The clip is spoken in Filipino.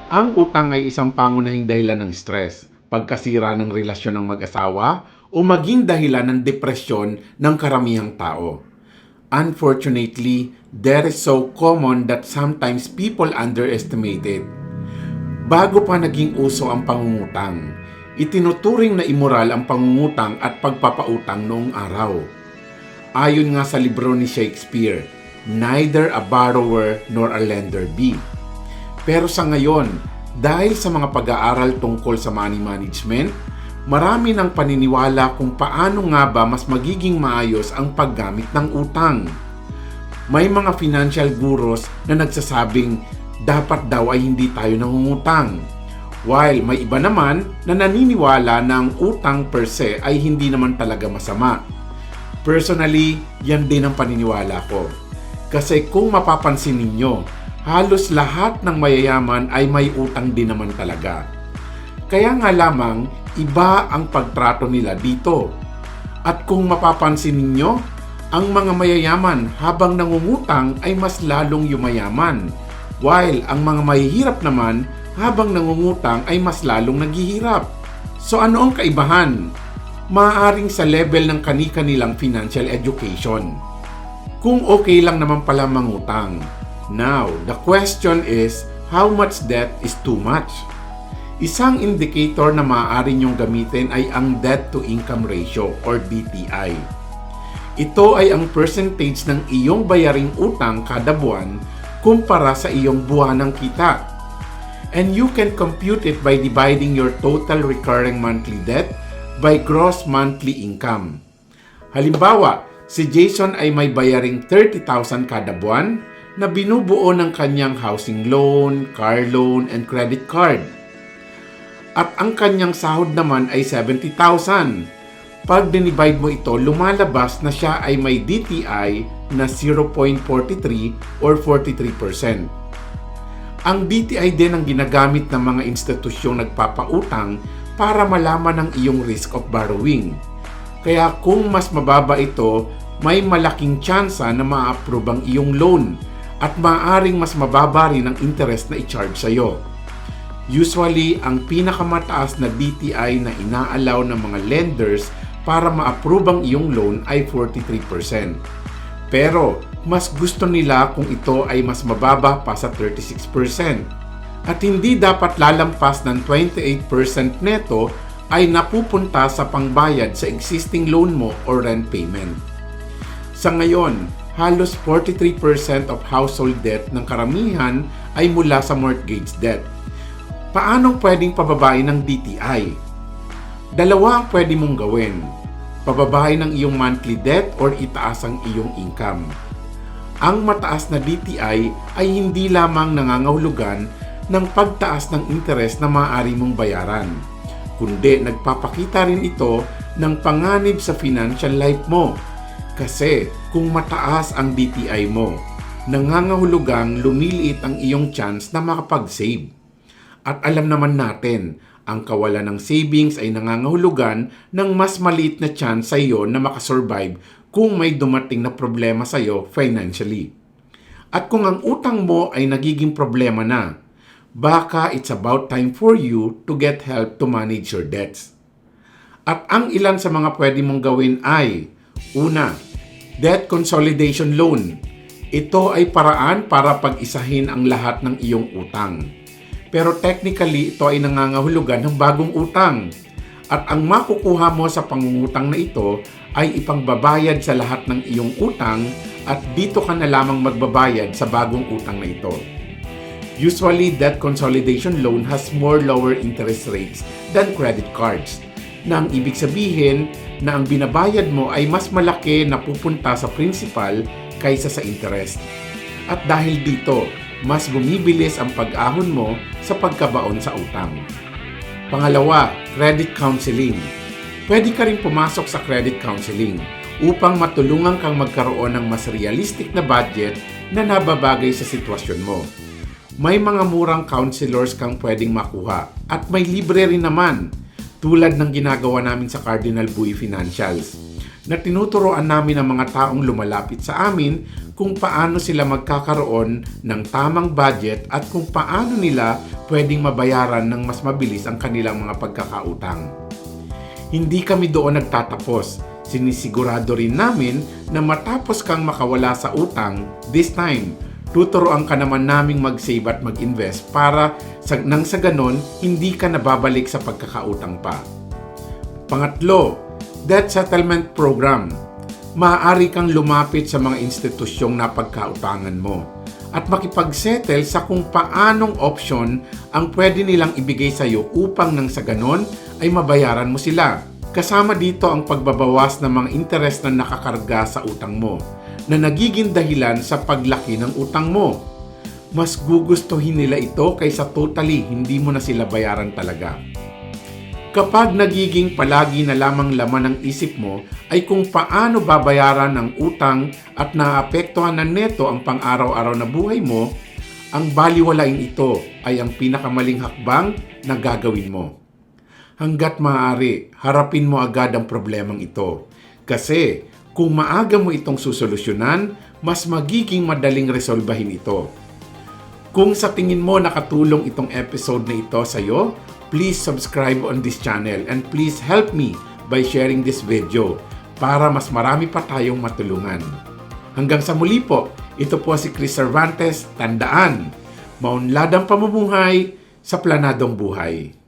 Ang utang ay isang pangunahing dahilan ng stress, pagkasira ng relasyon ng mag-asawa, o maging dahilan ng depresyon ng karamihang tao. Unfortunately, that is so common that sometimes people underestimate it. Bago pa naging uso ang pangungutang, itinuturing na immoral ang pangungutang at pagpapautang noong araw. Ayon nga sa libro ni Shakespeare, neither a borrower nor a lender be. Pero sa ngayon, dahil sa mga pag-aaral tungkol sa money management, marami ng paniniwala kung paano nga ba mas magiging maayos ang paggamit ng utang. May mga financial gurus na nagsasabing dapat daw ay hindi tayo nangungutang. While may iba naman na naniniwala na ang utang per se ay hindi naman talaga masama. Personally, yan din ang paniniwala ko. Kasi kung mapapansin ninyo, halos lahat ng mayayaman ay may utang din naman talaga. Kaya nga lamang, iba ang pagtrato nila dito. At kung mapapansin ninyo, ang mga mayayaman habang nangungutang ay mas lalong yumayaman, while ang mga mahihirap naman habang nangungutang ay mas lalong naghihirap. So ano ang kaibahan? Maaaring sa level ng kani-kanilang financial education. Kung okay lang naman pala mangutang. Now, the question is, how much debt is too much? Isang indicator na maaari niyong gamitin ay ang debt-to-income ratio or DTI. Ito ay ang percentage ng iyong bayaring utang kada buwan kumpara sa iyong buwanang kita. And you can compute it by dividing your total recurring monthly debt by gross monthly income. Halimbawa, si Jason ay may bayaring 30,000 kada buwan na binubuo ng kanyang housing loan, car loan, and credit card. At ang kanyang sahod naman ay 70,000. Pag dinivide mo ito, lumalabas na siya ay may DTI na 0.43 or 43%. Ang DTI din ang ginagamit ng mga institusyong nagpapautang para malaman ang iyong risk of borrowing. Kaya kung mas mababa ito, may malaking tsansa na ma-approve ang iyong loan at maaaring mas mababa rin ang interest na i-charge sa iyo. Usually, ang pinakamataas na DTI na inaalaw ng mga lenders para ma-approve ang iyong loan ay 43%. Pero, mas gusto nila kung ito ay mas mababa pa sa 36%. At hindi dapat lalampas ng 28% neto ay napupunta sa pangbayad sa existing loan mo or rent payment. Sa ngayon, halos 43% of household debt ng karamihan ay mula sa mortgage debt. Paano pwedeng pababain ng DTI? Dalawa ang pwede mong gawin. Pababain ang iyong monthly debt or itaas ang iyong income. Ang mataas na DTI ay hindi lamang nangangahulugan ng pagtaas ng interest na maaari mong bayaran, kundi nagpapakita rin ito ng panganib sa financial life mo. Kasi kung mataas ang DTI mo, nangangahulugang lumiliit ang iyong chance na makapag-save. At alam naman natin, ang kawalan ng savings ay nangangahulugan ng mas maliit na chance sa iyo na makasurvive kung may dumating na problema sa iyo financially. At kung ang utang mo ay nagiging problema na, baka it's about time for you to get help to manage your debts. At ang ilan sa mga pwede mong gawin ay, una, debt consolidation loan. Ito ay paraan para pag-isahin ang lahat ng iyong utang. Pero technically, ito ay nangangahulugan ng bagong utang. At ang makukuha mo sa pangungutang na ito ay ipangbabayad sa lahat ng iyong utang at dito ka na lamang magbabayad sa bagong utang na ito. Usually, debt consolidation loan has more lower interest rates than credit cards, na ang ibig sabihin na ang binabayad mo ay mas malaki na pupunta sa principal kaysa sa interest. At dahil dito, mas bumibilis ang pag-ahon mo sa pagkabaon sa utang. Pangalawa, credit counseling. Pwede ka rin pumasok sa credit counseling upang matulungan kang magkaroon ng mas realistic na budget na nababagay sa sitwasyon mo. May mga murang counselors kang pwedeng makuha at may libre rin naman tulad ng ginagawa namin sa Cardinal Buoy Financials na tinuturoan namin ang mga taong lumalapit sa amin kung paano sila magkakaroon ng tamang budget at kung paano nila pwedeng mabayaran ng mas mabilis ang kanilang mga pagkakautang. Hindi kami doon nagtatapos. Sinisigurado rin namin na matapos kang makawala sa utang, this time, tuturoan ka naman naming mag-save at mag-invest para nang sa ganon, hindi ka nababalik sa pagkakautang pa. Pangatlo, debt settlement program. Maaari kang lumapit sa mga institusyong napagkautangan mo at makipag-settle sa kung paanong option ang pwede nilang ibigay sa iyo upang nang sa ganon ay mabayaran mo sila. Kasama dito ang pagbabawas ng mga interes na nakakarga sa utang mo na nagiging dahilan sa paglaki ng utang mo. Mas gugustuhin nila ito kaysa totally hindi mo na sila bayaran talaga. Kapag nagiging palagi na lamang laman ng isip mo ay kung paano babayaran ang utang at naapektuhan na neto ang pang-araw-araw na buhay mo, ang baliwalain ito ay ang pinakamaling hakbang na gagawin mo. Hanggat maaari, harapin mo agad ang problemang ito. Kasi kung maaga mo itong susolusyonan, mas magiging madaling resolbahin ito. Kung sa tingin mo nakatulong itong episode na ito sa iyo, please subscribe on this channel and please help me by sharing this video para mas marami pa tayong matulungan. Hanggang sa muli po, ito po si Chris Cervantes. Tandaan, maunlad ang pamumuhay sa planadong buhay.